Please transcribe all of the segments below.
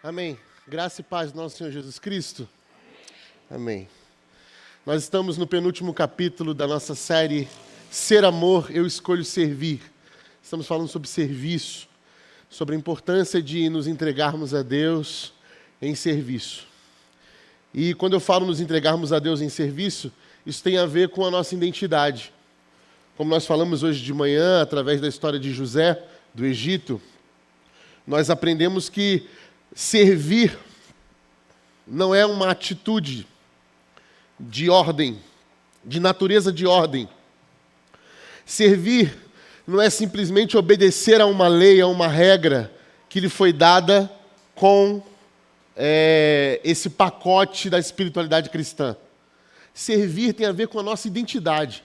Amém. Graça e paz do nosso Senhor Jesus Cristo. Amém. Nós estamos no penúltimo capítulo da nossa série Ser Amor, Eu Escolho Servir. Estamos falando sobre serviço, sobre a importância de nos entregarmos a Deus em serviço. E quando eu falo nos entregarmos a Deus em serviço, isso tem a ver com a nossa identidade. Como nós falamos hoje de manhã, através da história de José, do Egito, nós aprendemos que servir não é uma atitude de ordem, de natureza de ordem. Servir não é simplesmente obedecer a uma lei, a uma regra que lhe foi dada com esse pacote da espiritualidade cristã. Servir tem a ver com a nossa identidade.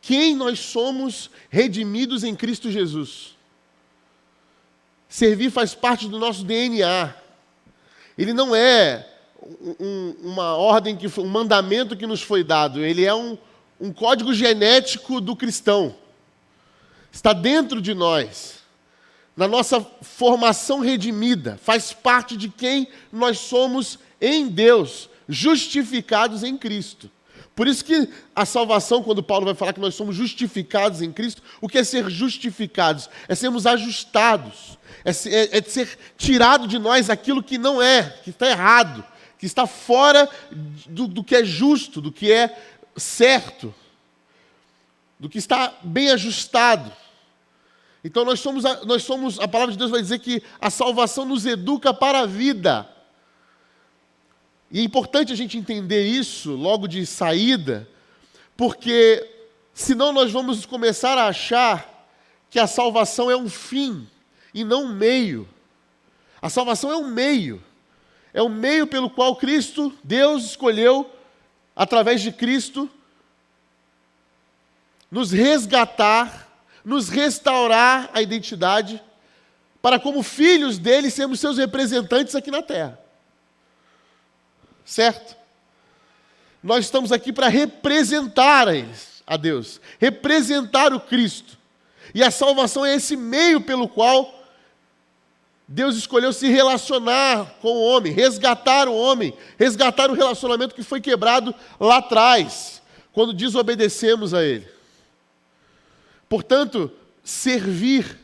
Quem nós somos redimidos em Cristo Jesus. Servir faz parte do nosso DNA. Ele não é uma ordem, um mandamento que nos foi dado. Ele é um código genético do cristão. Está dentro de nós. Na nossa formação redimida. Faz parte de quem nós somos em Deus. Justificados em Cristo. Por isso que a salvação, quando Paulo vai falar que nós somos justificados em Cristo, o que é ser justificados? É sermos ajustados. É ser tirado de nós aquilo que não é, que está errado, que está fora do que é justo, do que é certo, do que está bem ajustado. Então nós somos, a palavra de Deus vai dizer que a salvação nos educa para a vida. E é importante a gente entender isso logo de saída, porque senão nós vamos começar a achar que a salvação é um fim e não um meio. A salvação é um meio. É o meio pelo qual Cristo, Deus, escolheu, através de Cristo, nos resgatar, nos restaurar a identidade, para como filhos dele sermos seus representantes aqui na terra. Certo? Nós estamos aqui para representar a Deus, representar o Cristo. E a salvação é esse meio pelo qual Deus escolheu se relacionar com o homem, resgatar o relacionamento que foi quebrado lá atrás, quando desobedecemos a Ele. Portanto, servir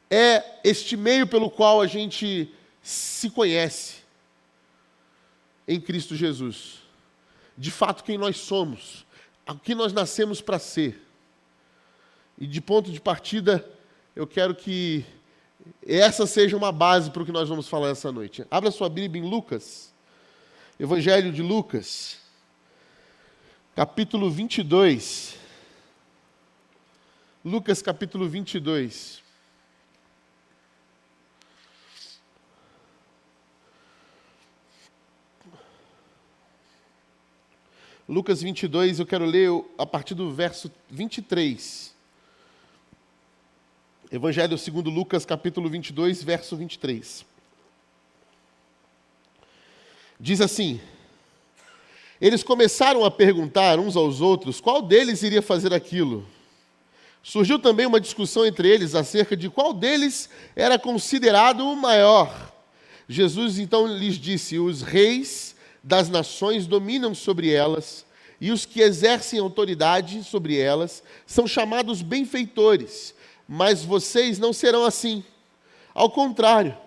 é este meio pelo qual a gente se conhece em Cristo Jesus. De fato, quem nós somos, o que nós nascemos para ser. E de ponto de partida, eu quero que essa seja uma base para o que nós vamos falar essa noite. Abra sua Bíblia em Lucas, Evangelho de Lucas, capítulo 22. Lucas, capítulo 22. Lucas 22, eu quero ler a partir do verso 23. Evangelho segundo Lucas, capítulo 22, verso 23. Diz assim: eles começaram a perguntar uns aos outros qual deles iria fazer aquilo. Surgiu também uma discussão entre eles acerca de qual deles era considerado o maior. Jesus então lhes disse: os reis das nações dominam sobre elas, e os que exercem autoridade sobre elas são chamados benfeitores, mas vocês não serão assim. Ao contrário,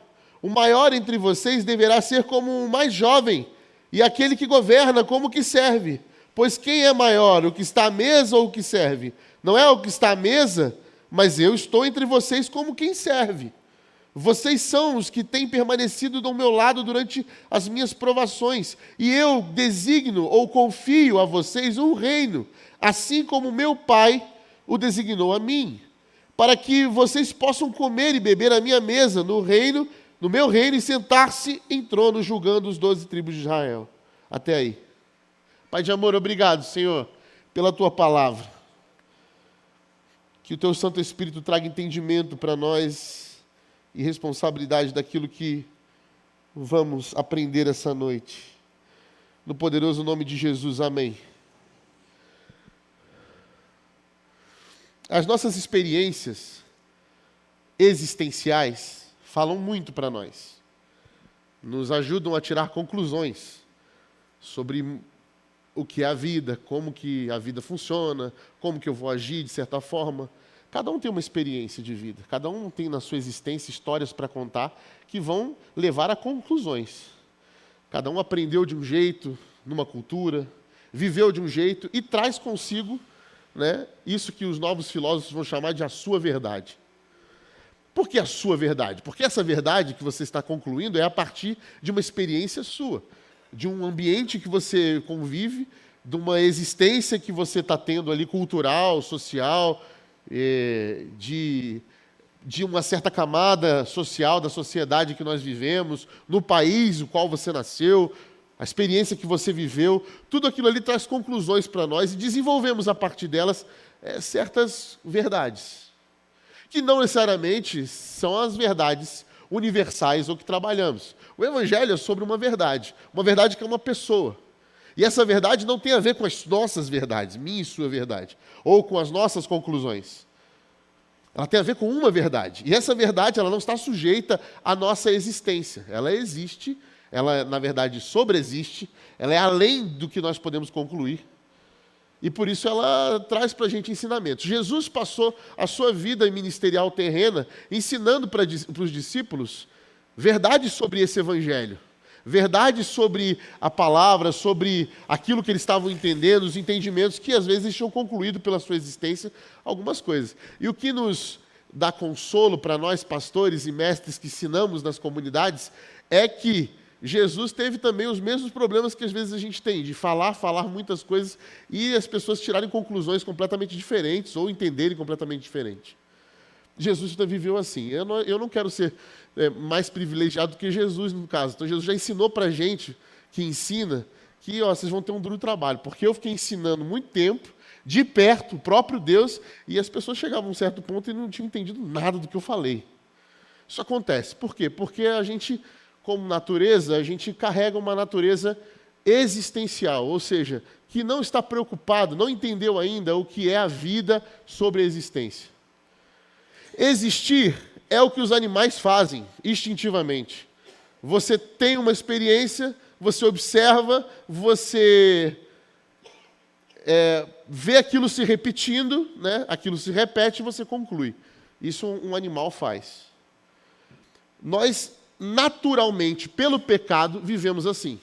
o maior entre vocês deverá ser como o mais jovem, e aquele que governa como o que serve. Pois quem é maior, o que está à mesa ou o que serve? Não é o que está à mesa, mas eu estou entre vocês como quem serve. Vocês são os que têm permanecido do meu lado durante as minhas provações, e eu designo ou confio a vocês um reino, assim como meu Pai o designou a mim, para que vocês possam comer e beber à minha mesa no meu reino, e sentar-se em trono, julgando os 12 tribos de Israel. Até aí. Pai de amor, obrigado, Senhor, pela tua palavra. Que o teu Santo Espírito traga entendimento para nós e responsabilidade daquilo que vamos aprender essa noite. No poderoso nome de Jesus, amém. As nossas experiências existenciais falam muito para nós. nos ajudam a tirar conclusões sobre o que é a vida, como que a vida funciona, como que eu vou agir de certa forma. Cada um tem uma experiência de vida, cada um tem na sua existência histórias para contar que vão levar a conclusões. Cada um aprendeu de um jeito, numa cultura, viveu de um jeito e traz consigo, né, isso que os novos filósofos vão chamar de a sua verdade. Por que a sua verdade? Porque essa verdade que você está concluindo é a partir de uma experiência sua, de um ambiente que você convive, de uma existência que você está tendo ali cultural, social, de uma certa camada social da sociedade que nós vivemos, no país no qual você nasceu, a experiência que você viveu, tudo aquilo ali traz conclusões para nós e desenvolvemos a partir delas certas verdades, que não necessariamente são as verdades universais ou que trabalhamos. O Evangelho é sobre uma verdade que é uma pessoa. E essa verdade não tem a ver com as nossas verdades, minha e sua verdade, ou com as nossas conclusões. Ela tem a ver com uma verdade. E essa verdade ela não está sujeita à nossa existência. Ela existe, ela, na verdade, sobreexiste, ela é além do que nós podemos concluir. E por isso ela traz para a gente ensinamentos. Jesus passou a sua vida ministerial terrena ensinando para os discípulos verdades sobre esse evangelho, verdades sobre a palavra, sobre aquilo que eles estavam entendendo, os entendimentos que às vezes tinham concluído pela sua existência algumas coisas. E o que nos dá consolo para nós pastores e mestres que ensinamos nas comunidades é que Jesus teve também os mesmos problemas que às vezes a gente tem, de falar muitas coisas e as pessoas tirarem conclusões completamente diferentes ou entenderem completamente diferente. Jesus ainda viveu assim. Eu não quero ser mais privilegiado do que Jesus, no caso. Então, Jesus já ensinou para a gente, que ensina, que vocês vão ter um duro trabalho. Porque eu fiquei ensinando muito tempo, de perto, o próprio Deus, e as pessoas chegavam a um certo ponto e não tinham entendido nada do que eu falei. Isso acontece. Por quê? Porque a gente, como natureza, a gente carrega uma natureza existencial, ou seja, que não está preocupado, não entendeu ainda o que é a vida sobre a existência. Existir é o que os animais fazem, instintivamente. Você tem uma experiência, você observa, você vê aquilo se repetindo, né? Aquilo se repete e você conclui. Isso um animal faz. Nós, naturalmente, pelo pecado, vivemos assim.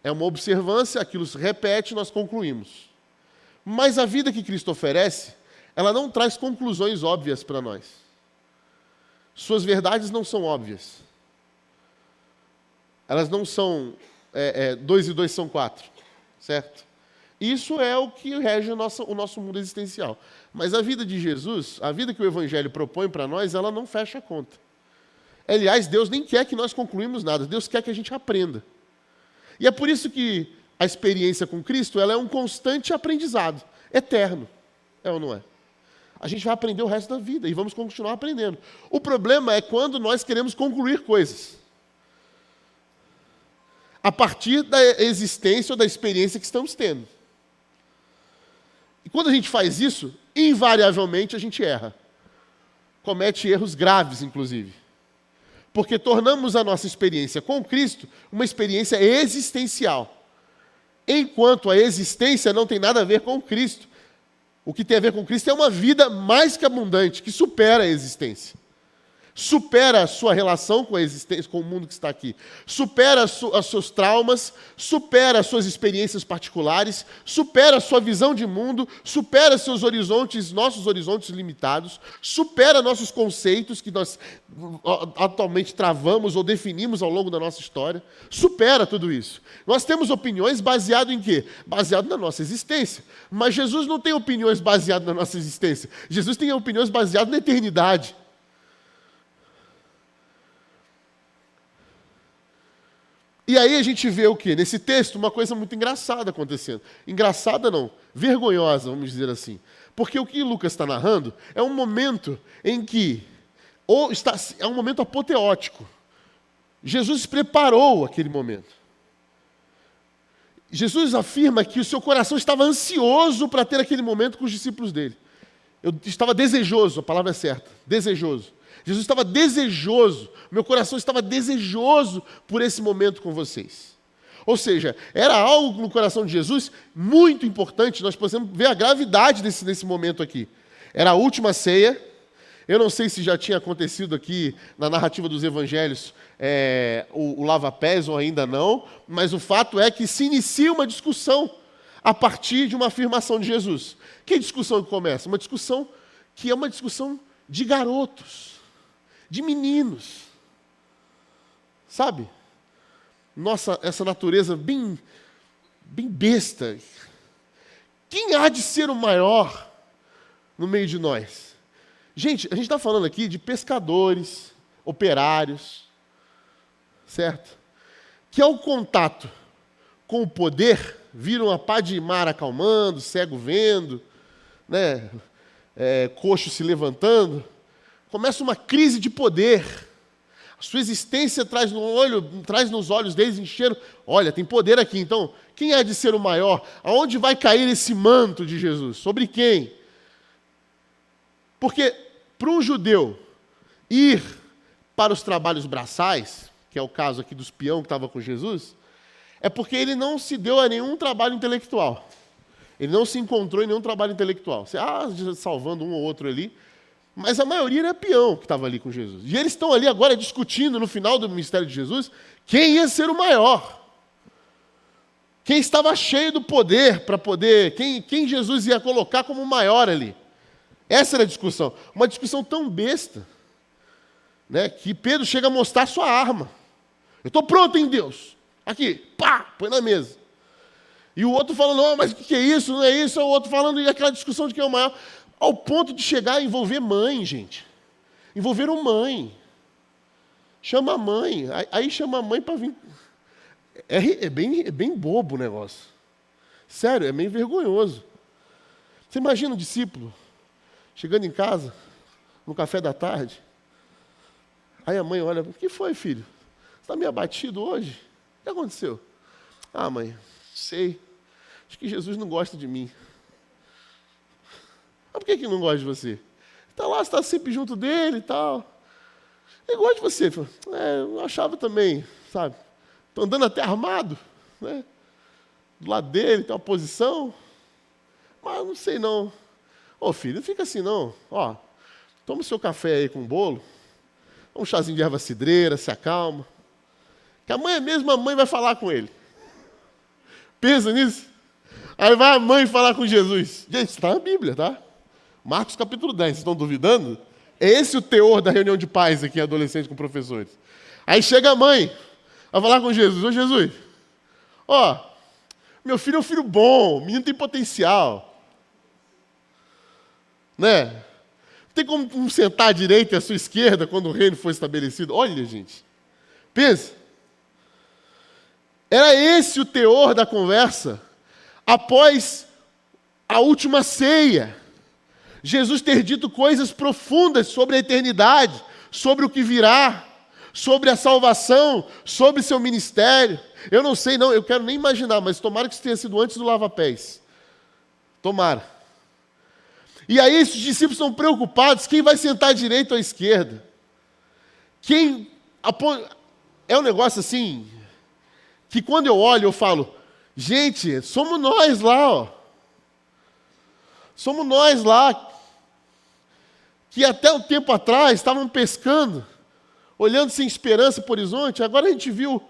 É uma observância, aquilo se repete, nós concluímos. Mas a vida que Cristo oferece, ela não traz conclusões óbvias para nós. Suas verdades não são óbvias. Elas não são 2 e 2 são 4, certo? Isso é o que rege o nosso mundo existencial. Mas a vida de Jesus, a vida que o Evangelho propõe para nós, ela não fecha a conta. Aliás, Deus nem quer que nós concluímos nada, Deus quer que a gente aprenda. E é por isso que a experiência com Cristo ela é um constante aprendizado, eterno. É ou não é? A gente vai aprender o resto da vida e vamos continuar aprendendo. O problema é quando nós queremos concluir coisas a partir da existência ou da experiência que estamos tendo. E quando a gente faz isso, invariavelmente a gente erra. Comete erros graves, inclusive. Porque tornamos a nossa experiência com Cristo uma experiência existencial. Enquanto a existência não tem nada a ver com Cristo. O que tem a ver com Cristo é uma vida mais que abundante, que supera a existência. Supera a sua relação com a existência, com o mundo que está aqui. Supera os seus traumas, supera as suas experiências particulares, supera a sua visão de mundo, supera seus horizontes, nossos horizontes limitados, supera nossos conceitos que nós atualmente travamos ou definimos ao longo da nossa história. Supera tudo isso. Nós temos opiniões baseado em quê? Baseado na nossa existência. Mas Jesus não tem opiniões baseadas na nossa existência. Jesus tem opiniões baseadas na eternidade. E aí a gente vê o quê? Nesse texto, uma coisa muito engraçada acontecendo. Engraçada não, vergonhosa, vamos dizer assim. Porque o que Lucas está narrando é um momento em que, é um momento apoteótico. Jesus preparou aquele momento. Jesus afirma que o seu coração estava ansioso para ter aquele momento com os discípulos dele. Eu estava desejoso, a palavra é certa, desejoso. Jesus estava desejoso, meu coração estava desejoso por esse momento com vocês. Ou seja, era algo no coração de Jesus muito importante, nós podemos ver a gravidade desse momento aqui. Era a última ceia, eu não sei se já tinha acontecido aqui na narrativa dos evangelhos o lava-pés ou ainda não, mas o fato é que se inicia uma discussão a partir de uma afirmação de Jesus. Que discussão que começa? Uma discussão que é uma discussão de garotos, de meninos, sabe? Nossa, essa natureza bem besta. Quem há de ser o maior no meio de nós? Gente, a gente está falando aqui de pescadores, operários, certo? Que ao contato com o poder, viram a pá de mar acalmando, cego vendo, né? Coxo se levantando, começa uma crise de poder. A sua existência traz nos olhos deles encheram. Olha, tem poder aqui, então, quem há de ser o maior? Aonde vai cair esse manto de Jesus? Sobre quem? Porque para um judeu ir para os trabalhos braçais, que é o caso aqui dos peão que estava com Jesus, é porque ele não se deu a nenhum trabalho intelectual. Ele não se encontrou em nenhum trabalho intelectual. Salvando um ou outro ali, mas a maioria era peão que estava ali com Jesus. E eles estão ali agora discutindo, no final do ministério de Jesus, quem ia ser o maior. Quem estava cheio do poder para poder... Quem Jesus ia colocar como o maior ali. Essa era a discussão. Uma discussão tão besta, né, que Pedro chega a mostrar sua arma. Eu estou pronto em Deus. Aqui, pá, põe na mesa. E o outro falando, não, mas o que é isso? Não é isso. O outro falando, e aquela discussão de quem é o maior. Ao ponto de chegar a envolver mãe, gente. Envolveram mãe. Chama a mãe. Aí chama a mãe para vir. É bem bobo o negócio. Sério, é meio vergonhoso. Você imagina um discípulo chegando em casa, no café da tarde. Aí a mãe olha, o que foi, filho? Você está meio abatido hoje? O que aconteceu? Ah, mãe, sei. Acho que Jesus não gosta de mim. Mas por que ele não gosta de você? Está lá, você está sempre junto dele e tal. Ele gosta de você. Eu achava também, sabe? Estou andando até armado, né? Do lado dele, tem uma posição. Mas eu não sei não. Ô filho, não fica assim não. Ó, toma o seu café aí com bolo. Um chazinho de erva cidreira, se acalma. Que amanhã mesmo a mãe vai falar com ele. Pensa nisso. Aí vai a mãe falar com Jesus. Gente, isso está na Bíblia, tá? Marcos capítulo 10, vocês estão duvidando? É esse o teor da reunião de pais aqui, adolescente com professores. Aí chega a mãe, vai falar com Jesus. Ô Jesus, ó, meu filho é um filho bom, o menino tem potencial. Né? Tem como sentar à direita e à sua esquerda quando o reino for estabelecido? Olha, gente, pensa. Era esse o teor da conversa após a última ceia. Jesus ter dito coisas profundas sobre a eternidade, sobre o que virá, sobre a salvação, sobre seu ministério. Eu não sei, não, eu quero nem imaginar, mas tomara que isso tenha sido antes do lava-pés. Tomara. E aí esses discípulos estão preocupados, quem vai sentar à direita ou à esquerda? É um negócio assim, que quando eu olho eu falo, gente, somos nós lá, ó. Somos nós lá, que até um tempo atrás estavam pescando, olhando sem esperança para o horizonte, agora a gente viu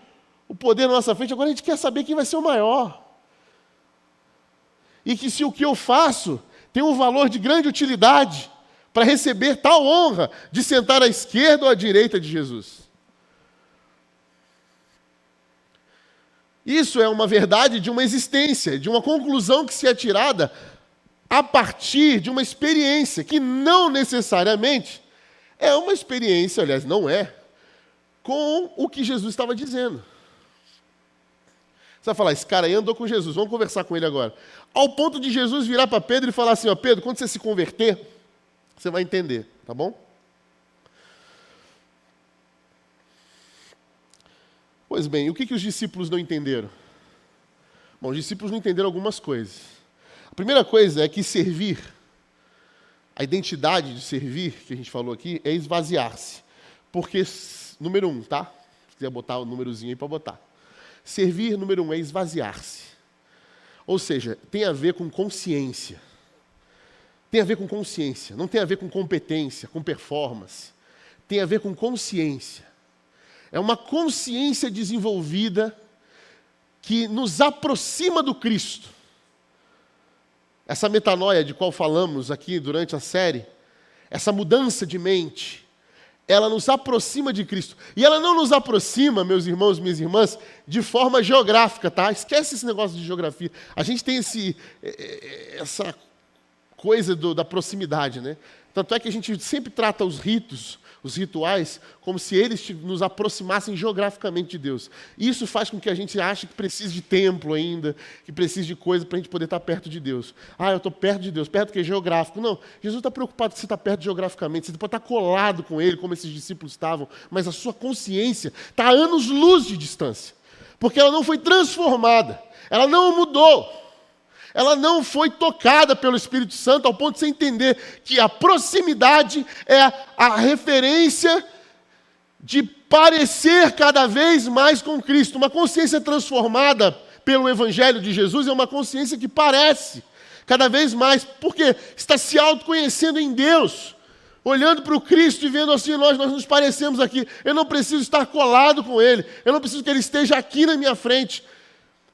o poder na nossa frente, agora a gente quer saber quem vai ser o maior. E que se o que eu faço tem um valor de grande utilidade para receber tal honra de sentar à esquerda ou à direita de Jesus. Isso é uma verdade de uma existência, de uma conclusão que se é tirada a partir de uma experiência, que não necessariamente é uma experiência, aliás, não é, com o que Jesus estava dizendo. Você vai falar, esse cara aí andou com Jesus, vamos conversar com ele agora. Ao ponto de Jesus virar para Pedro e falar assim, ó, Pedro, quando você se converter, você vai entender, tá bom? Pois bem, o que os discípulos não entenderam? Bom, os discípulos não entenderam algumas coisas. A primeira coisa é que servir A identidade de servir, que a gente falou aqui, é esvaziar-se. Porque, número 1, tá? Se quiser botar o númerozinho aí para botar. Servir, número 1, é esvaziar-se. Ou seja, tem a ver com consciência. Tem a ver com consciência. Não tem a ver com competência, com performance. Tem a ver com consciência. É uma consciência desenvolvida que nos aproxima do Cristo. Essa metanoia de qual falamos aqui durante a série, essa mudança de mente, ela nos aproxima de Cristo. E ela não nos aproxima, meus irmãos e minhas irmãs, de forma geográfica, tá? Esquece esse negócio de geografia. A gente tem essa coisa da proximidade, né? Tanto é que a gente sempre trata os ritos, os rituais, como se eles nos aproximassem geograficamente de Deus. Isso faz com que a gente ache que precisa de templo ainda, que precisa de coisa para a gente poder estar perto de Deus. Eu estou perto de Deus, perto do que? Geográfico. Não, Jesus está preocupado que você está perto geograficamente, você pode estar colado com Ele, como esses discípulos estavam, mas a sua consciência está a anos-luz de distância, porque ela não foi transformada, ela não mudou. Ela não foi tocada pelo Espírito Santo ao ponto de você entender que a proximidade é a referência de parecer cada vez mais com Cristo. Uma consciência transformada pelo Evangelho de Jesus é uma consciência que parece cada vez mais, porque está se autoconhecendo em Deus, olhando para o Cristo e vendo assim, nós nos parecemos aqui. Eu não preciso estar colado com Ele, eu não preciso que Ele esteja aqui na minha frente,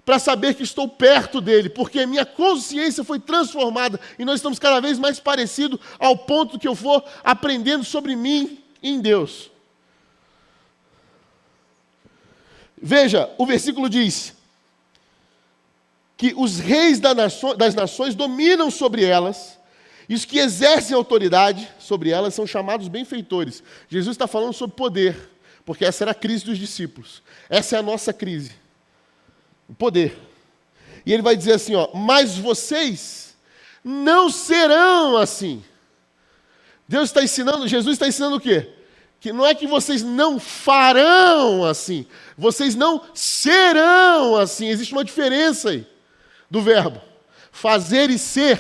para saber que estou perto dele, porque a minha consciência foi transformada e nós estamos cada vez mais parecidos ao ponto que eu for aprendendo sobre mim em Deus. Veja, o versículo diz que os reis das nações dominam sobre elas e os que exercem autoridade sobre elas são chamados benfeitores. Jesus está falando sobre poder, porque essa era a crise dos discípulos. Essa é a nossa crise. O poder. E ele vai dizer assim, mas vocês não serão assim. Deus está ensinando, Jesus está ensinando o quê? Que não é que vocês não farão assim, vocês não serão assim. Existe uma diferença aí do verbo. Fazer e ser.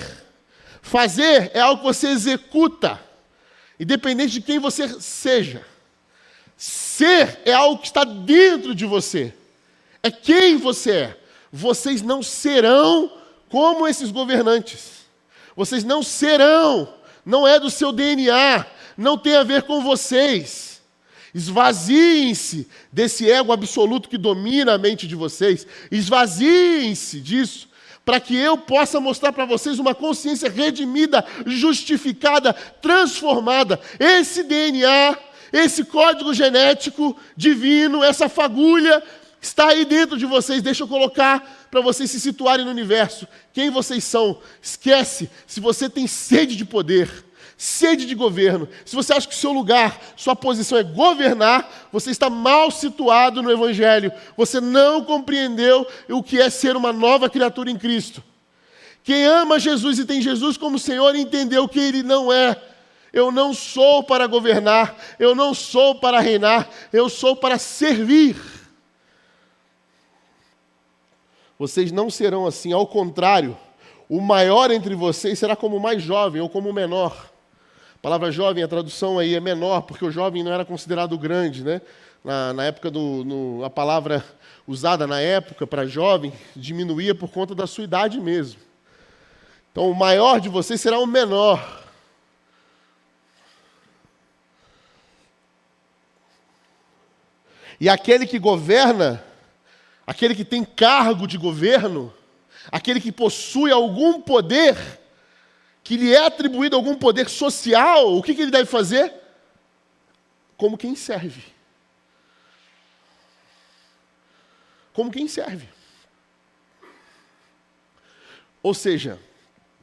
Fazer é algo que você executa, independente de quem você seja. Ser é algo que está dentro de você. É quem você é. Vocês não serão como esses governantes. Vocês não serão. Não é do seu DNA. Não tem a ver com vocês. Esvaziem-se desse ego absoluto que domina a mente de vocês. Esvaziem-se disso, para que eu possa mostrar para vocês uma consciência redimida, justificada, transformada. Esse DNA, esse código genético divino, essa fagulha, está aí dentro de vocês. Deixa eu colocar para vocês se situarem no universo. Quem vocês são? Esquece. Se você tem sede de poder, sede de governo, se você acha que o seu lugar, sua posição é governar, você está mal situado no Evangelho. Você não compreendeu o que é ser uma nova criatura em Cristo. Quem ama Jesus e tem Jesus como Senhor entendeu que Ele não é. Eu não sou para governar, eu não sou para reinar, eu sou para servir. Vocês não serão assim, ao contrário, o maior entre vocês será como o mais jovem ou como o menor. A palavra jovem, a tradução aí é menor, porque o jovem não era considerado grande, né? Na época, a palavra usada na época para jovem diminuía por conta da sua idade mesmo. Então, o maior de vocês será o menor. E aquele que governa, aquele que tem cargo de governo, aquele que possui algum poder, que lhe é atribuído algum poder social, o que ele deve fazer? Como quem serve. Como quem serve. Ou seja,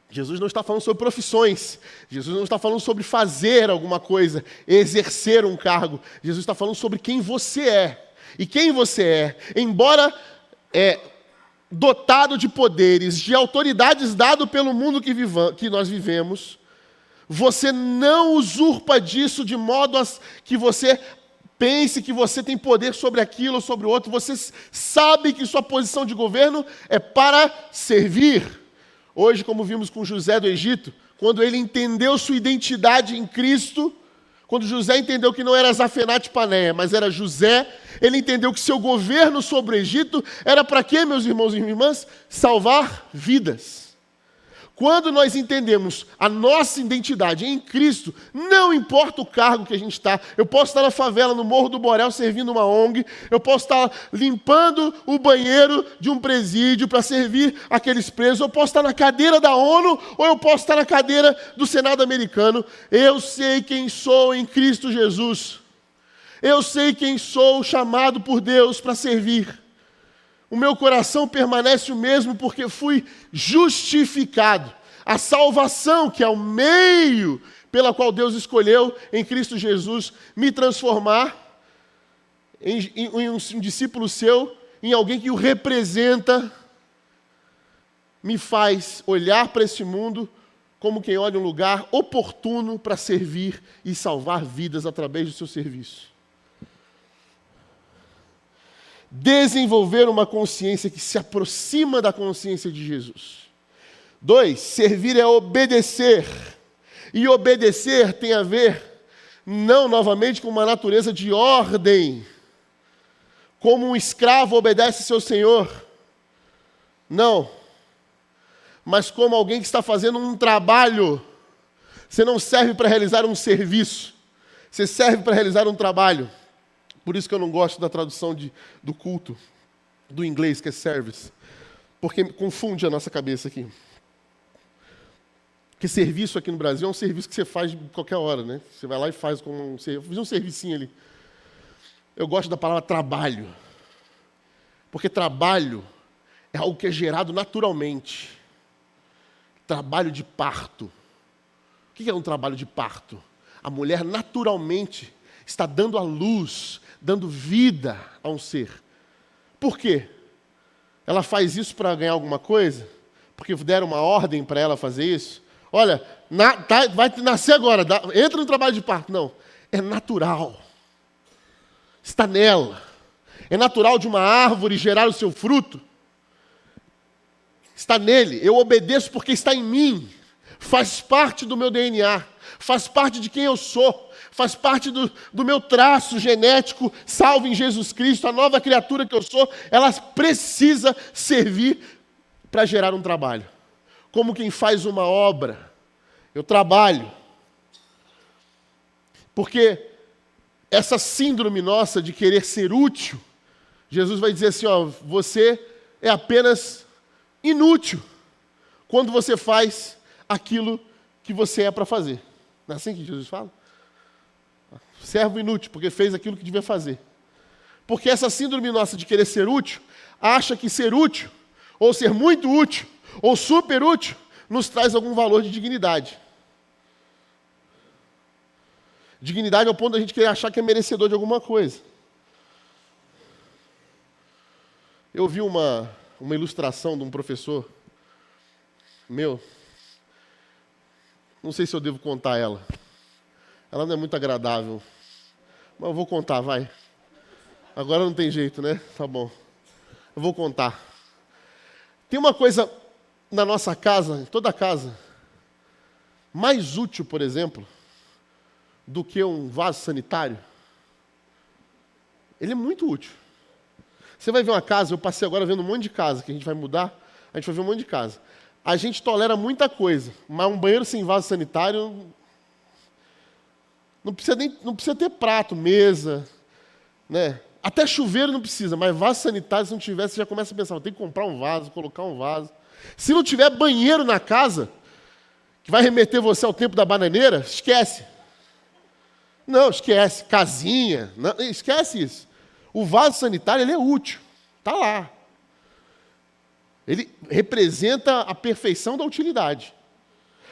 Jesus não está falando sobre profissões, Jesus não está falando sobre fazer alguma coisa, exercer um cargo. Jesus está falando sobre quem você é. E quem você é, embora dotado de poderes, de autoridades dado pelo mundo que nós vivemos, você não usurpa disso de modo que você pense que você tem poder sobre aquilo ou sobre o outro. Você sabe que sua posição de governo é para servir. Hoje, como vimos com José do Egito, quando ele entendeu sua identidade em Cristo, quando José entendeu que não era Zafenate Paneia, mas era José, ele entendeu que seu governo sobre o Egito era para quê, meus irmãos e irmãs? Salvar vidas. Quando nós entendemos a nossa identidade em Cristo, não importa o cargo que a gente está, eu posso estar na favela, no Morro do Borel, servindo uma ONG, eu posso estar limpando o banheiro de um presídio para servir aqueles presos, eu posso estar na cadeira da ONU, ou eu posso estar na cadeira do Senado americano. Eu sei quem sou em Cristo Jesus. Eu sei quem sou, chamado por Deus para servir. O meu coração permanece o mesmo porque fui justificado. A salvação, que é o meio pela qual Deus escolheu em Cristo Jesus me transformar em um discípulo seu, em alguém que o representa, me faz olhar para esse mundo como quem olha um lugar oportuno para servir e salvar vidas através do seu serviço. Desenvolver uma consciência que se aproxima da consciência de Jesus. 2, servir é obedecer. E obedecer tem a ver, não novamente com uma natureza de ordem, como um escravo obedece seu senhor. Não. Mas como alguém que está fazendo um trabalho. Você não serve para realizar um serviço. Você serve para realizar um trabalho. Por isso que eu não gosto da tradução do culto, do inglês, que é service. Porque confunde a nossa cabeça aqui. Porque serviço aqui no Brasil é um serviço que você faz de qualquer hora, né? Você vai lá e faz como um serviço. Eu fiz um servicinho ali. Eu gosto da palavra trabalho. Porque trabalho é algo que é gerado naturalmente. Trabalho de parto. O que é um trabalho de parto? A mulher naturalmente está dando à luz, dando vida a um ser. Por quê? Ela faz isso para ganhar alguma coisa? Porque deram uma ordem para ela fazer isso? Olha, vai nascer agora, entra no trabalho de parto. Não, é natural. Está nela. É natural de uma árvore gerar o seu fruto. Está nele. Eu obedeço porque está em mim. Faz parte do meu DNA. Faz parte de quem eu sou. Faz parte do meu traço genético, salvo em Jesus Cristo, a nova criatura que eu sou, ela precisa servir para gerar um trabalho. Como quem faz uma obra, eu trabalho. Porque essa síndrome nossa de querer ser útil, Jesus vai dizer assim, ó, você é apenas inútil quando você faz aquilo que você é para fazer. Não é assim que Jesus fala? Servo inútil, porque fez aquilo que devia fazer. Porque essa síndrome nossa de querer ser útil, acha que ser útil, ou ser muito útil, ou super útil, nos traz algum valor de dignidade. Dignidade ao ponto da gente querer achar que é merecedor de alguma coisa. Eu vi uma ilustração de um professor meu, não sei se eu devo contar ela. Ela não é muito agradável. Mas eu vou contar, vai. Agora não tem jeito, né? Tá bom. Eu vou contar. Tem uma coisa na nossa casa, em toda casa, mais útil, por exemplo, do que um vaso sanitário. Ele é muito útil. Você vai ver uma casa, eu passei agora vendo um monte de casa, que a gente vai mudar, a gente vai ver um monte de casa. A gente tolera muita coisa, mas um banheiro sem vaso sanitário... Não precisa ter prato, mesa, né? Até chuveiro não precisa, mas vaso sanitário, se não tiver, você já começa a pensar, tem que comprar um vaso, colocar um vaso. Se não tiver banheiro na casa, que vai remeter você ao tempo da bananeira, esquece. Não, esquece. Casinha, não, esquece isso. O vaso sanitário, ele é útil, está lá. Ele representa a perfeição da utilidade.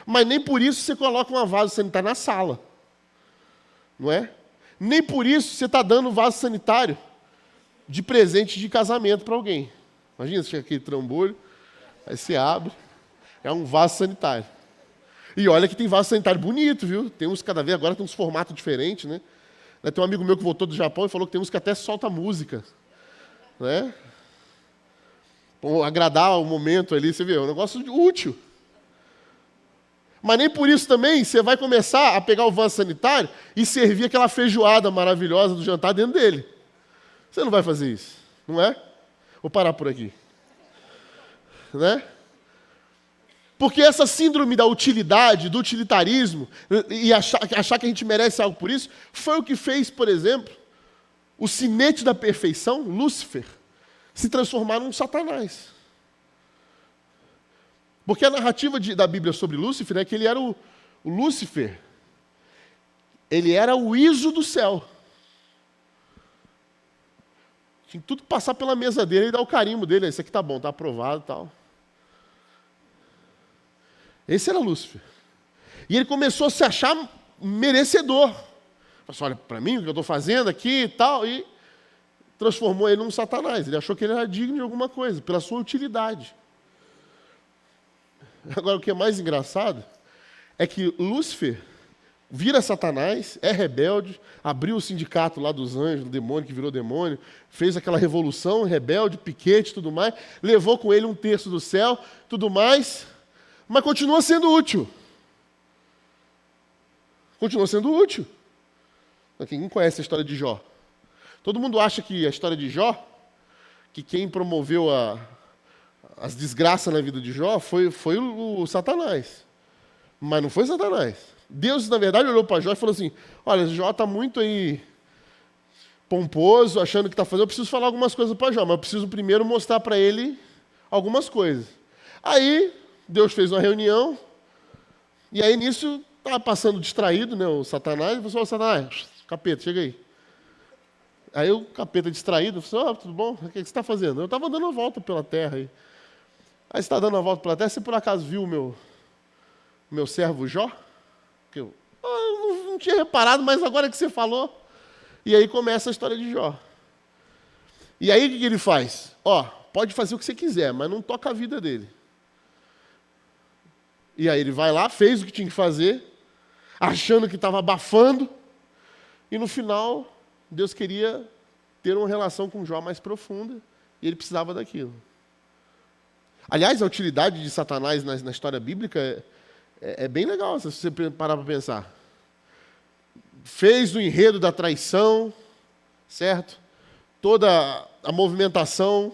Mas nem por isso você coloca um vaso sanitário na sala. Não é? Nem por isso você está dando vaso sanitário de presente de casamento para alguém. Imagina, você chega aquele trambolho, aí você abre, é um vaso sanitário. E olha que tem vaso sanitário bonito, viu? Tem uns cada vez, agora tem uns formatos diferentes, né? Tem um amigo meu que voltou do Japão e falou que tem uns que até solta música. Né? Para agradar o momento ali, você vê, é um negócio útil. Mas nem por isso também você vai começar a pegar o vaso sanitário e servir aquela feijoada maravilhosa do jantar dentro dele. Você não vai fazer isso, não é? Vou parar por aqui. Né? Porque essa síndrome da utilidade, do utilitarismo, e achar que a gente merece algo por isso, foi o que fez, por exemplo, o sinete da perfeição, Lúcifer, se transformar num Satanás. Porque a narrativa da Bíblia sobre Lúcifer é que ele era o Lúcifer, ele era o ISO do céu. Tinha tudo que passar pela mesa dele e dar o carimbo dele. Esse aqui tá bom, tá aprovado e tal. Esse era Lúcifer. E ele começou a se achar merecedor. Falei assim, olha, para mim, o que eu estou fazendo aqui e tal, e transformou ele num Satanás. Ele achou que ele era digno de alguma coisa, pela sua utilidade. Agora, o que é mais engraçado é que Lúcifer vira Satanás, é rebelde, abriu o sindicato lá dos anjos, do demônio que virou demônio, fez aquela revolução rebelde, piquete e tudo mais, levou com ele 1/3 do céu, tudo mais, mas continua sendo útil. Continua sendo útil. Quem conhece a história de Jó? Todo mundo acha que a história de Jó, que quem promoveu as desgraças na vida de Jó foi o Satanás. Mas não foi Satanás. Deus, na verdade, olhou para Jó e falou assim, olha, Jó está muito aí pomposo, achando que está fazendo, eu preciso falar algumas coisas para Jó, mas eu preciso primeiro mostrar para ele algumas coisas. Aí, Deus fez uma reunião, e aí nisso, estava passando distraído, né, o Satanás, e falou, Satanás, capeta, chega aí. Aí o capeta distraído, falou, tudo bom? O que você está fazendo? Eu estava dando uma volta pela terra aí. Aí você está dando uma volta pela terra, você por acaso viu o meu servo Jó? Que eu não tinha reparado, mas agora que você falou. E aí começa a história de Jó. E aí o que ele faz? Pode fazer o que você quiser, mas não toca a vida dele. E aí ele vai lá, fez o que tinha que fazer, achando que estava abafando, e no final, Deus queria ter uma relação com Jó mais profunda, e ele precisava daquilo. Aliás, a utilidade de Satanás na história bíblica é bem legal, se você parar para pensar. Fez o enredo da traição, certo? Toda a movimentação.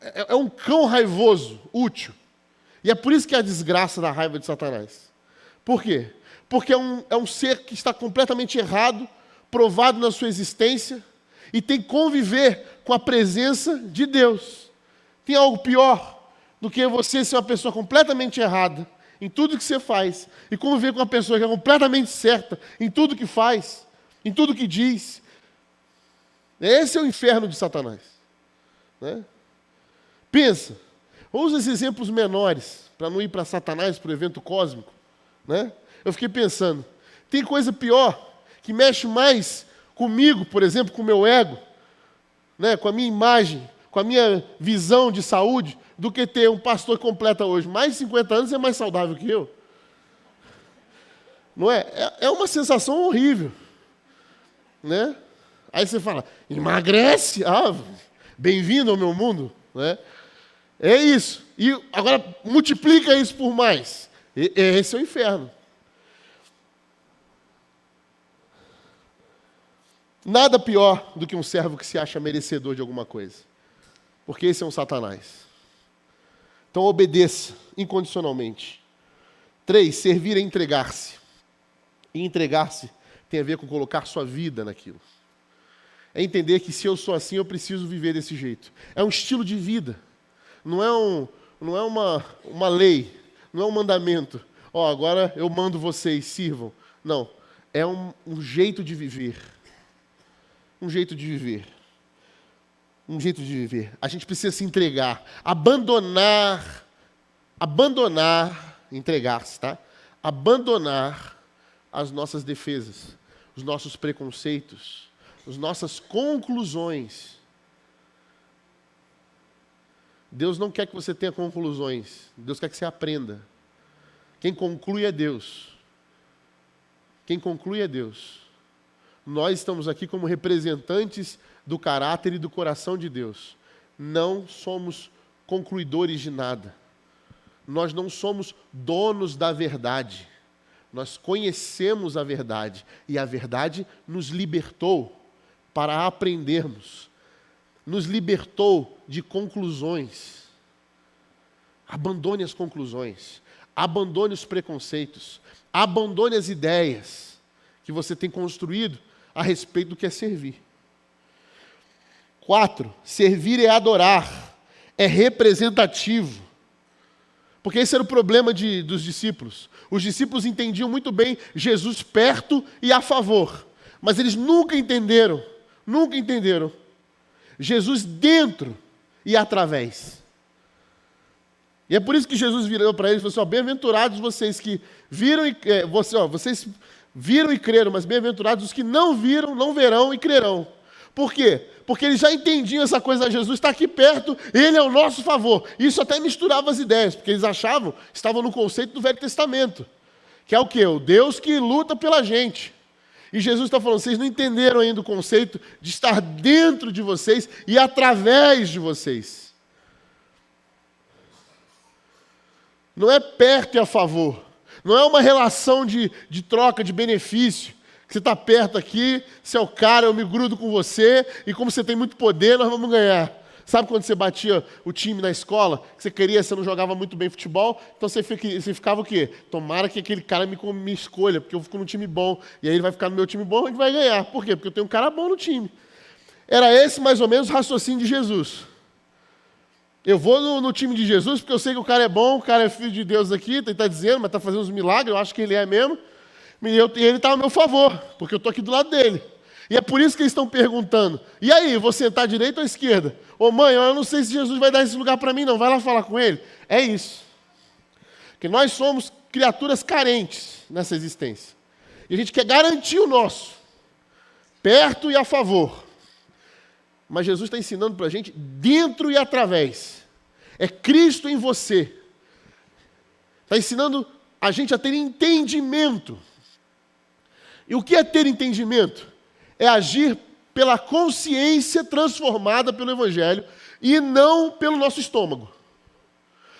É um cão raivoso, útil. E é por isso que é a desgraça da raiva de Satanás. Por quê? Porque é um ser que está completamente errado, provado na sua existência, e tem que conviver com a presença de Deus. Tem algo pior do que você ser uma pessoa completamente errada em tudo que você faz e conviver com uma pessoa que é completamente certa em tudo que faz, em tudo que diz. Esse é o inferno de Satanás. Né? Pensa, usa esses exemplos menores para não ir para Satanás, para o evento cósmico. Né? Eu fiquei pensando, tem coisa pior que mexe mais comigo, por exemplo, com o meu ego, né? Com a minha imagem, com a minha visão de saúde, do que ter um pastor que completa hoje mais de 50 anos e é mais saudável que eu. Não é? É uma sensação horrível. Né? Aí você fala, emagrece? Bem-vindo ao meu mundo. Né? É isso. E agora multiplica isso por mais. Esse é o inferno. Nada pior do que um servo que se acha merecedor de alguma coisa. Porque esse é um Satanás. Então obedeça incondicionalmente. 3, servir é entregar-se. E entregar-se tem a ver com colocar sua vida naquilo. É entender que se eu sou assim, eu preciso viver desse jeito. É um estilo de vida. Não é uma lei, não é um mandamento. Agora eu mando vocês, sirvam. Não, é um jeito de viver. Um jeito de viver. Um jeito de viver. A gente precisa se entregar, abandonar, entregar-se, tá? Abandonar as nossas defesas, os nossos preconceitos, as nossas conclusões. Deus não quer que você tenha conclusões, Deus quer que você aprenda. Quem conclui é Deus. Quem conclui é Deus. Nós estamos aqui como representantes do caráter e do coração de Deus. Não somos concluidores de nada. nós não somos donos da verdade. Nós conhecemos a verdade e a verdade nos libertou para aprendermos. Nos libertou de conclusões. Abandone as conclusões. Abandone os preconceitos. Abandone as ideias que você tem construído a respeito do que é servir. 4. Servir é adorar. É representativo. Porque esse era o problema dos discípulos. Os discípulos entendiam muito bem Jesus perto e a favor. Mas eles nunca entenderam Jesus dentro e através. E é por isso que Jesus virou para eles e falou assim, bem-aventurados vocês que viram vocês viram e creram, mas bem-aventurados os que não viram, não verão e crerão. Por quê? Porque eles já entendiam essa coisa, Jesus está aqui perto, Ele é o nosso favor. Isso até misturava as ideias, porque eles estavam no conceito do Velho Testamento, que é o quê? O Deus que luta pela gente. E Jesus está falando, vocês não entenderam ainda o conceito de estar dentro de vocês e através de vocês. Não é perto e a favor. Não é uma relação de troca, de benefício. Que você está perto aqui, você é o cara, eu me grudo com você, e como você tem muito poder, nós vamos ganhar. Sabe quando você batia o time na escola, que você queria, você não jogava muito bem futebol, então você ficava o quê? Tomara que aquele cara me escolha, porque eu fico num time bom, e aí ele vai ficar no meu time bom, a gente vai ganhar. Por quê? Porque eu tenho um cara bom no time. Era esse mais ou menos o raciocínio de Jesus. Eu vou no time de Jesus, porque eu sei que o cara é bom, o cara é filho de Deus aqui, ele está dizendo, mas está fazendo uns milagres, eu acho que ele é mesmo. E ele está ao meu favor, porque eu estou aqui do lado dele. E é por isso que eles estão perguntando, e aí, vou sentar à direita ou à esquerda? Ô mãe, eu não sei se Jesus vai dar esse lugar para mim não, vai lá falar com ele. É isso. Porque nós somos criaturas carentes nessa existência. E a gente quer garantir o nosso, perto e a favor. Mas Jesus está ensinando para a gente dentro e através. É Cristo em você. Está ensinando a gente a ter entendimento. E o que é ter entendimento? É agir pela consciência transformada pelo Evangelho e não pelo nosso estômago.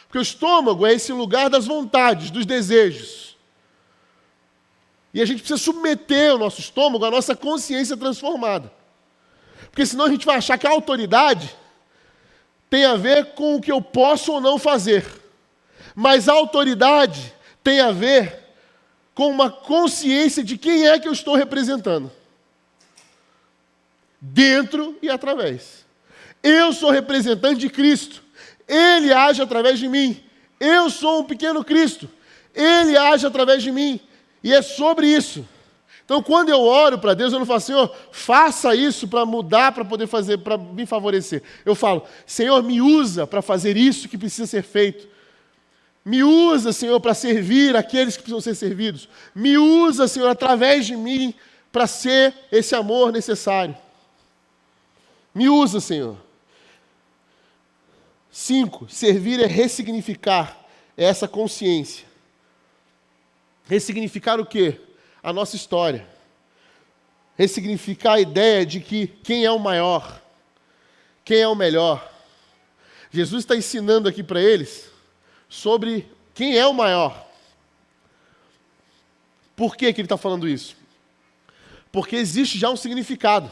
Porque o estômago é esse lugar das vontades, dos desejos. E a gente precisa submeter o nosso estômago à nossa consciência transformada. Porque senão a gente vai achar que a autoridade tem a ver com o que eu posso ou não fazer. Mas a autoridade tem a ver com uma consciência de quem é que eu estou representando. Dentro e através. Eu sou representante de Cristo. Ele age através de mim. Eu sou um pequeno Cristo. Ele age através de mim. E é sobre isso. Então, quando eu oro para Deus, eu não falo, Senhor, faça isso para mudar, para poder fazer, para me favorecer. Eu falo, Senhor, me usa para fazer isso que precisa ser feito. Me usa, Senhor, para servir aqueles que precisam ser servidos. Me usa, Senhor, através de mim, para ser esse amor necessário. Me usa, Senhor. 5. Servir é ressignificar essa consciência. Ressignificar o quê? A nossa história. Ressignificar a ideia de que quem é o maior, quem é o melhor. Jesus está ensinando aqui para eles sobre quem é o maior. Por que ele está falando isso? Porque existe já um significado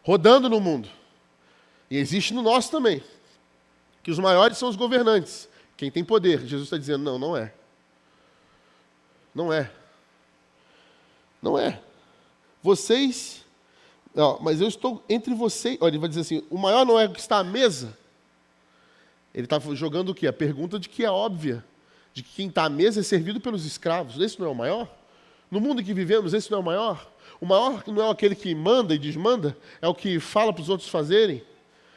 rodando no mundo. E existe no nosso também. Que os maiores são os governantes. Quem tem poder. Jesus está dizendo, não, não é. Não é. Não é. Vocês... Não, mas eu estou entre vocês... Olha, ele vai dizer assim, o maior não é o que está à mesa. Ele está jogando o quê? A pergunta de que é óbvia. De que quem está à mesa é servido pelos escravos. Esse não é o maior? No mundo em que vivemos, esse não é o maior? O maior não é aquele que manda e desmanda? É o que fala para os outros fazerem?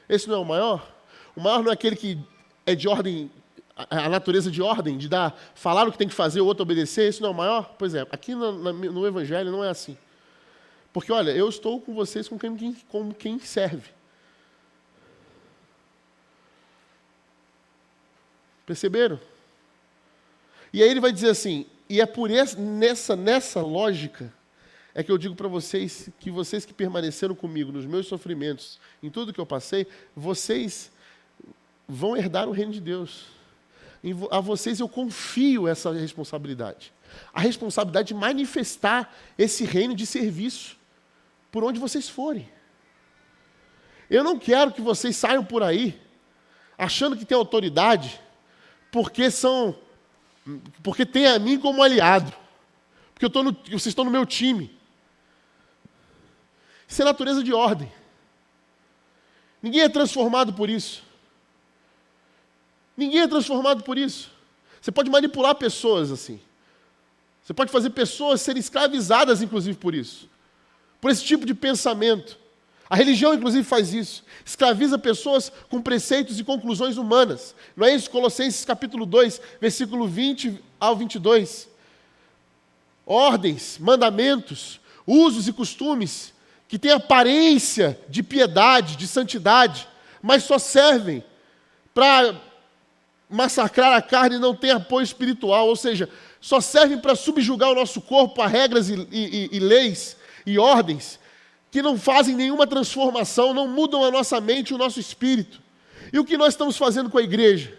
Esse não é o maior? O maior não é aquele que é de ordem, a natureza de ordem, de falar o que tem que fazer, o outro obedecer? Esse não é o maior? Pois é, aqui no Evangelho não é assim. Porque, olha, eu estou com vocês como quem serve. Perceberam? E aí ele vai dizer assim, e é por nessa lógica, é que eu digo para vocês que permaneceram comigo nos meus sofrimentos, em tudo que eu passei, vocês vão herdar o reino de Deus. A vocês eu confio essa responsabilidade. A responsabilidade de manifestar esse reino de serviço por onde vocês forem. Eu não quero que vocês saiam por aí achando que têm autoridade porque tem a mim como aliado. Porque vocês estão no meu time. Isso é natureza de ordem. Ninguém é transformado por isso. Ninguém é transformado por isso. Você pode manipular pessoas assim. Você pode fazer pessoas serem escravizadas, inclusive, por isso. Por esse tipo de pensamento. A religião, inclusive, faz isso. Escraviza pessoas com preceitos e conclusões humanas. Não é isso? Colossenses capítulo 2, versículo 20 ao 22. Ordens, mandamentos, usos e costumes que têm aparência de piedade, de santidade, mas só servem para massacrar a carne e não têm apoio espiritual. Ou seja, só servem para subjugar o nosso corpo a regras e leis e ordens que não fazem nenhuma transformação, não mudam a nossa mente e o nosso espírito. E o que nós estamos fazendo com a igreja?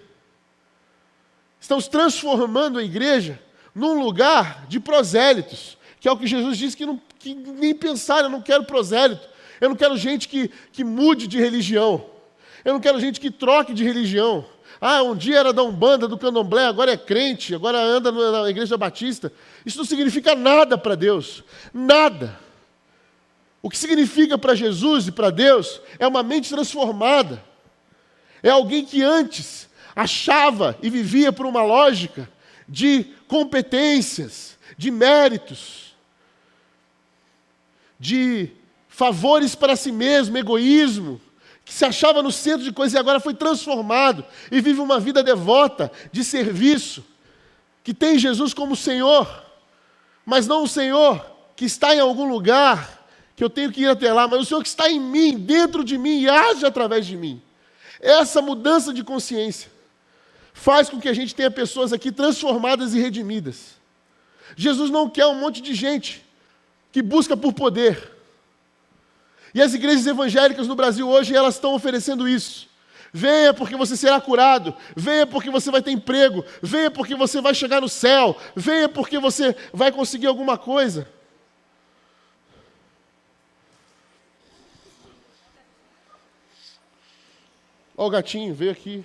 Estamos transformando a igreja num lugar de prosélitos, que é o que Jesus disse que nem pensar, eu não quero prosélito, eu não quero gente que mude de religião, eu não quero gente que troque de religião. Um dia era da Umbanda, do Candomblé, agora é crente, agora anda na Igreja Batista. Isso não significa nada para Deus, nada. O que significa para Jesus e para Deus é uma mente transformada. É alguém que antes achava e vivia por uma lógica de competências, de méritos, de favores para si mesmo, egoísmo, que se achava no centro de coisas e agora foi transformado e vive uma vida devota, de serviço, que tem Jesus como Senhor, mas não o Senhor que está em algum lugar que eu tenho que ir até lá, mas o Senhor que está em mim, dentro de mim e age através de mim. Essa mudança de consciência faz com que a gente tenha pessoas aqui transformadas e redimidas. Jesus não quer um monte de gente que busca por poder. E as igrejas evangélicas no Brasil hoje, elas estão oferecendo isso. Venha porque você será curado, venha porque você vai ter emprego, venha porque você vai chegar no céu, venha porque você vai conseguir alguma coisa. Ó, o gatinho veio aqui.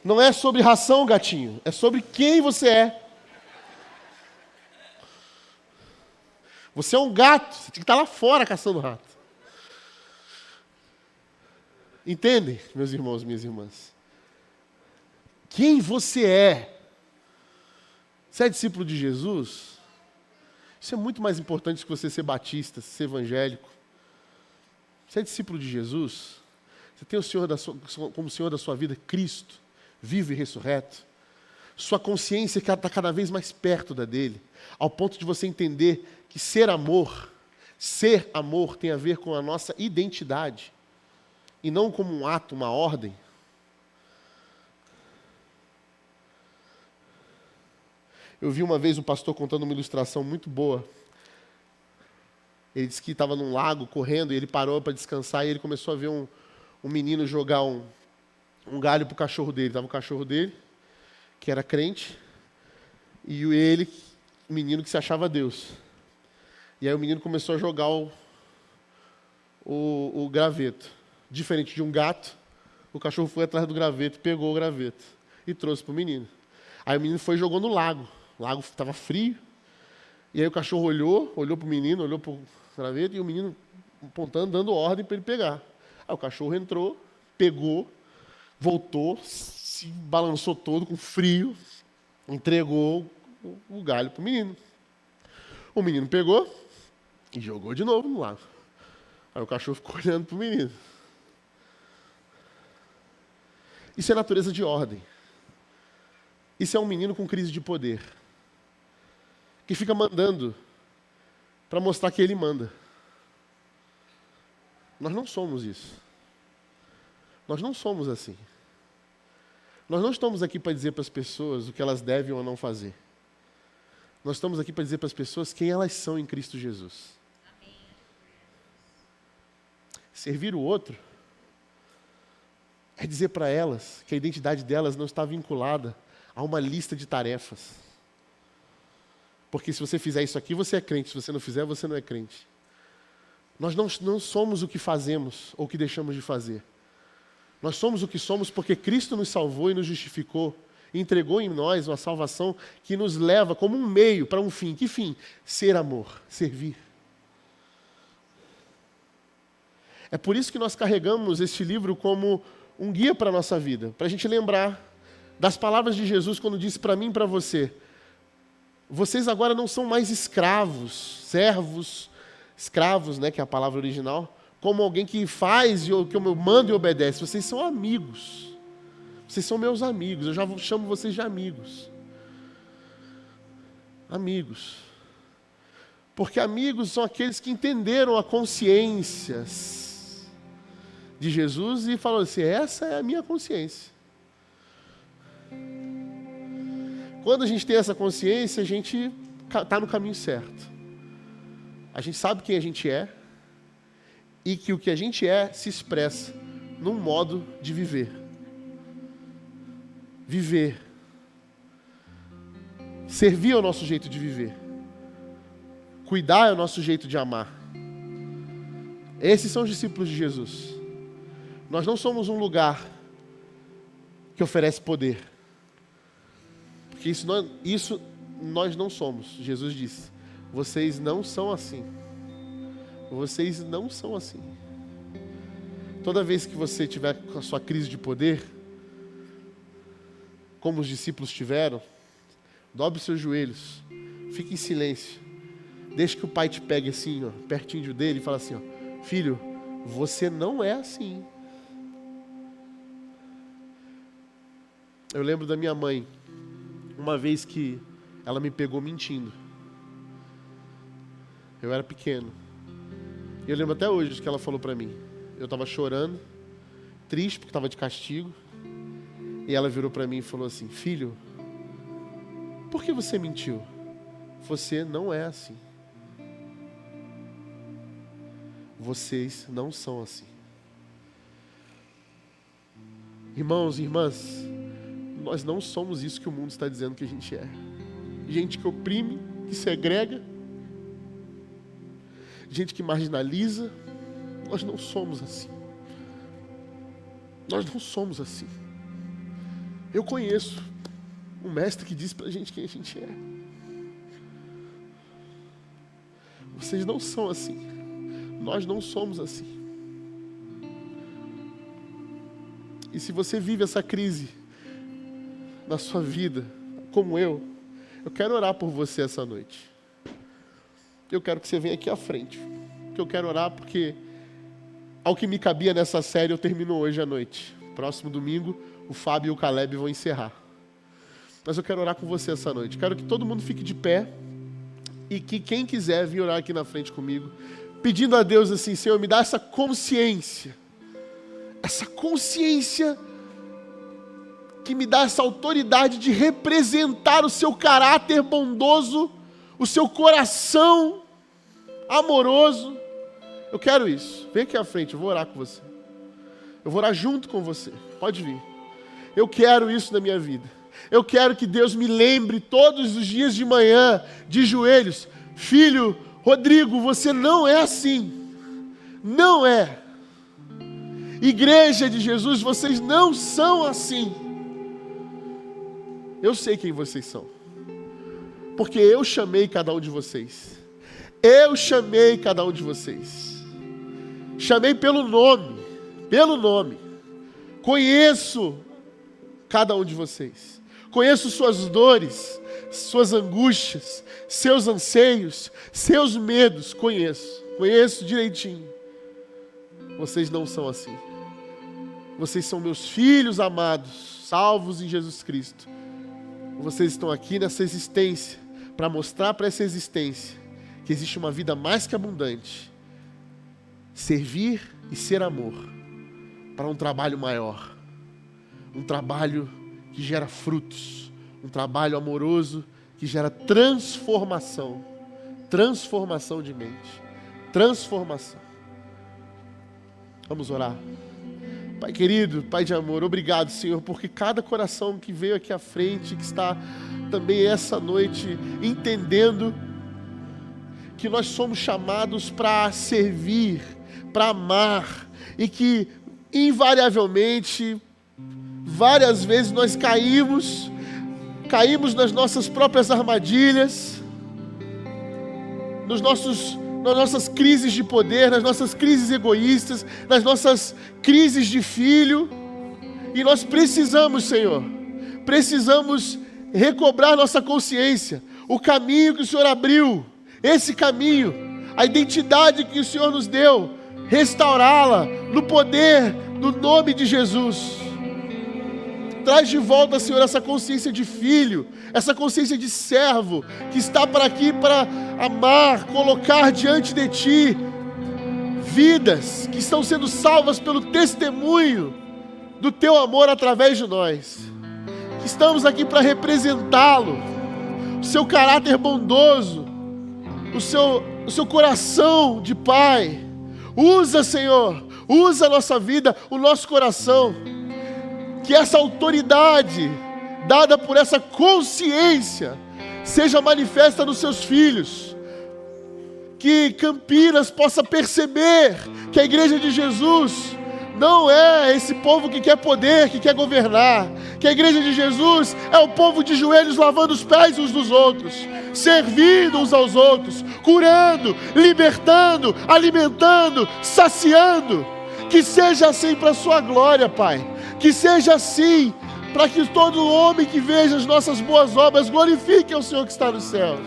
Não é sobre ração, gatinho, é sobre quem você é. Você é um gato, você tem que estar lá fora caçando rato. Entendem, meus irmãos e minhas irmãs? Quem você é? Você é discípulo de Jesus? Isso é muito mais importante do que você ser batista, ser evangélico. Você é discípulo de Jesus? Você tem o Senhor como Senhor da sua vida, Cristo, vivo e ressurreto? Sua consciência está cada vez mais perto da dele, ao ponto de você entender que ser amor tem a ver com a nossa identidade, e não como um ato, uma ordem. Eu vi uma vez um pastor contando uma ilustração muito boa. Ele disse que estava num lago correndo, e ele parou para descansar, e ele começou a ver um menino jogar um galho para o cachorro dele. Estava o cachorro dele, que era crente, e o menino que se achava Deus. E aí o menino começou a jogar o graveto. Diferente de um gato, o cachorro foi atrás do graveto, pegou o graveto e trouxe para o menino. Aí o menino foi e jogou no lago. O lago estava frio. E aí o cachorro olhou para o menino, olhou para o graveto, e o menino apontando, dando ordem para ele pegar. Aí o cachorro entrou, pegou, voltou, se balançou todo com frio, entregou o galho para o menino. O menino pegou e jogou de novo no lago. Aí o cachorro ficou olhando para o menino. Isso é natureza de ordem. Isso é um menino com crise de poder, que fica mandando para mostrar que ele manda. Nós não somos isso. Nós não somos assim. Nós não estamos aqui para dizer para as pessoas o que elas devem ou não fazer. Nós estamos aqui para dizer para as pessoas quem elas são em Cristo Jesus. Amém. Servir o outro é dizer para elas que a identidade delas não está vinculada a uma lista de tarefas. Porque se você fizer isso aqui, você é crente. Se você não fizer, você não é crente. Nós não somos o que fazemos ou o que deixamos de fazer. Nós somos o que somos porque Cristo nos salvou e nos justificou. E entregou em nós uma salvação que nos leva como um meio para um fim. Que fim? Ser amor, servir. É por isso que nós carregamos este livro como um guia para a nossa vida. Para a gente lembrar das palavras de Jesus quando disse para mim e para você: vocês agora não são mais escravos, servos, escravos, né, que é a palavra original, como alguém que faz o que eu mando e obedece. Vocês são amigos. Vocês são meus amigos. Eu já chamo vocês de amigos. Amigos. Porque amigos são aqueles que entenderam a consciência de Jesus e falaram assim: essa é a minha consciência. Quando a gente tem essa consciência, a gente está no caminho certo. A gente sabe quem a gente é e que o que a gente é se expressa num modo de viver. Viver. Servir é o nosso jeito de viver. Cuidar é o nosso jeito de amar. Esses são os discípulos de Jesus. Nós não somos um lugar que oferece poder. Porque isso nós não somos. Jesus disse: vocês não são assim. Vocês não são assim. Toda vez que você tiver com a sua crise de poder, como os discípulos tiveram, dobre os seus joelhos, fique em silêncio, deixe que o pai te pegue assim, ó, pertinho dele e fala assim: ó, filho, você não é assim. Eu lembro da minha mãe, uma vez que ela me pegou mentindo. Eu era pequeno. E eu lembro até hoje o que ela falou para mim. Eu estava chorando, triste porque estava de castigo. E ela virou para mim e falou assim: filho, por que você mentiu? Você não é assim. Vocês não são assim. Irmãos e irmãs, nós não somos isso que o mundo está dizendo que a gente é. Gente que oprime, que segrega, gente que marginaliza. Nós não somos assim. Nós não somos assim. Eu conheço um mestre que disse pra gente quem a gente é. Vocês não são assim. Nós não somos assim. E se você vive essa crise na sua vida, como eu quero orar por você essa noite. Eu quero que você venha aqui à frente. Que eu quero orar porque ao que me cabia nessa série eu termino hoje à noite. Próximo domingo, o Fábio e o Caleb vão encerrar. Mas eu quero orar com você essa noite. Quero que todo mundo fique de pé e que quem quiser vir orar aqui na frente comigo, pedindo a Deus assim: Senhor, me dá essa consciência que me dá essa autoridade de representar o seu caráter bondoso, o seu coração amoroso. Eu quero isso. Vem aqui à frente, eu vou orar com você. Eu vou orar junto com você. Pode vir. Eu quero isso na minha vida. Eu quero que Deus me lembre todos os dias de manhã, de joelhos: filho, Rodrigo, você não é assim. Não é. Igreja de Jesus, vocês não são assim. Eu sei quem vocês são. Porque eu chamei cada um de vocês. Eu chamei cada um de vocês. Chamei pelo nome. Pelo nome. Conheço cada um de vocês. Conheço suas dores, suas angústias, seus anseios, seus medos. Conheço direitinho. Vocês não são assim. Vocês são meus filhos amados, salvos em Jesus Cristo. Vocês estão aqui nessa existência para mostrar para essa existência que existe uma vida mais que abundante. Servir e ser amor. para um trabalho maior. Um trabalho que gera frutos. Um trabalho amoroso que gera transformação. Transformação de mente. Transformação. Vamos orar. Pai querido, Pai de amor, obrigado, Senhor, porque cada coração que veio aqui à frente, que está também essa noite entendendo que nós somos chamados para servir, para amar, e que invariavelmente, várias vezes nós caímos nas nossas próprias armadilhas, nas nossas crises de poder, nas nossas crises egoístas, nas nossas crises de filho, e nós precisamos, Senhor, recobrar nossa consciência, o caminho que o Senhor abriu, esse caminho, a identidade que o Senhor nos deu, restaurá-la no poder, no nome de Jesus. Traz de volta, Senhor, essa consciência de filho, essa consciência de servo, que está para aqui para amar, colocar diante de Ti vidas que estão sendo salvas pelo testemunho do Teu amor através de nós. Que estamos aqui para representá-lo, o Seu caráter bondoso, o seu coração de Pai. Usa, Senhor, usa a nossa vida, o nosso coração. Que essa autoridade, dada por essa consciência, seja manifesta nos seus filhos. Que Campinas possa perceber que a igreja de Jesus não é esse povo que quer poder, que quer governar. Que a igreja de Jesus é o povo de joelhos lavando os pés uns dos outros, servindo uns aos outros, curando, libertando, alimentando, saciando. Que seja assim para a sua glória, Pai. Que seja assim para que todo homem que veja as nossas boas obras glorifique ao Senhor que está nos céus.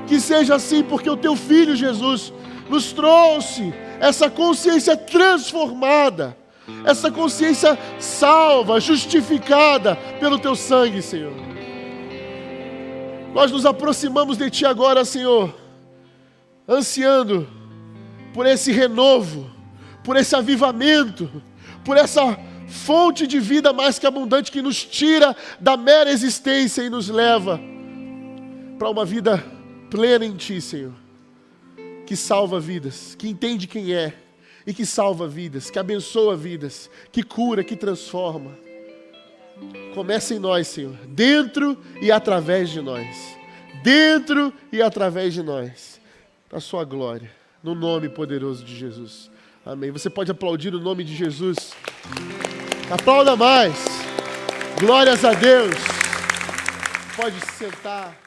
Que seja assim porque o Teu Filho Jesus nos trouxe essa consciência transformada, essa consciência salva, justificada pelo Teu sangue, Senhor. Nós nos aproximamos de Ti agora, Senhor, ansiando por esse renovo, por esse avivamento, por essa fonte de vida mais que abundante que nos tira da mera existência e nos leva para uma vida plena em Ti, Senhor. Que salva vidas, que entende quem é e que salva vidas, que abençoa vidas, que cura, que transforma. Começa em nós, Senhor, dentro e através de nós. Dentro e através de nós. Para a Sua glória, no nome poderoso de Jesus. Amém. Você pode aplaudir o nome de Jesus. Aplauda mais. Glórias a Deus. Pode se sentar.